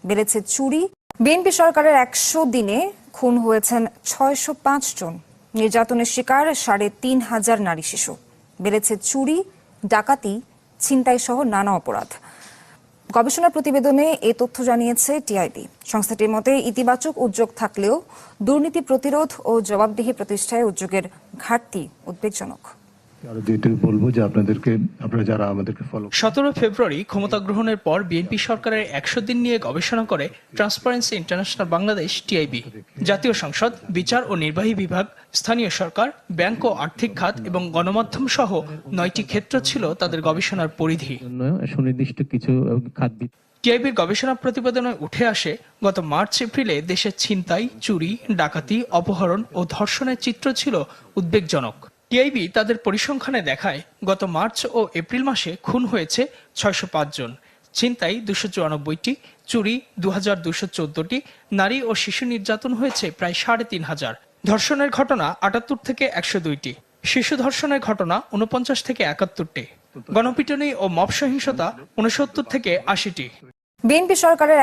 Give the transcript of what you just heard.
বেড়েছে চুরি। বিএনপি সরকারের 100 দিনে খুন হয়েছেন 605 জন। নির্যাতনের শিকার ৩,৫০০ নারী শিশু। বেড়েছে চুরি, ডাকাতি, ছিনতাই সহ নানা অপরাধ। গবেষণা প্রতিবেদনে এ তথ্য জানিয়েছে টিআইবি। সংস্থাটির মতে ইতিবাচক উদ্যোগ থাকলেও দুর্নীতি প্রতিরোধ ও জবাবদিহি প্রতিষ্ঠায় উদ্যোগের ঘাটতি উদ্বেগজনক। 17 ফেব্রুয়ারি ক্ষমতা গ্রহণের পর বিএনপি সরকারের 100 দিন নিয়ে গবেষণা করে ট্রান্সপারেন্সি ইন্টারন্যাশনাল বাংলাদেশ টিআইবি। জাতীয় সংসদ, বিচার ও নির্বাহী বিভাগ, স্থানীয় সরকার, ব্যাংক ও আর্থিক খাত এবং গণমাধ্যম সহ 9টি ক্ষেত্র ছিল তাদের গবেষণার পরিধি। টিআইবির গবেষণা প্রতিবেদনে উঠে আসে, গত মার্চ-এপ্রিলে দেশে ছিনতাই, চুরি, ডাকাতি, অপহরণ ও ধর্ষণের চিত্র ছিল উদ্বেগজনক। টিআইবি তাদের পরিসংখ্যানে দেখায়, গত মার্চ ও এপ্রিল মাসে খুন হয়েছে 605 জন, ছিনতাই 294টি, চুরি 2214টি, নারী ও শিশু নির্যাতন হয়েছে প্রায় 3500, ধর্ষণের ঘটনা 78 থেকে 102টি, শিশু ধর্ষণের ঘটনা 49 থেকে 71টি, গণপিটুনি ও মব সহিংসতা 69 থেকে 80টি। বিএনপি সরকারের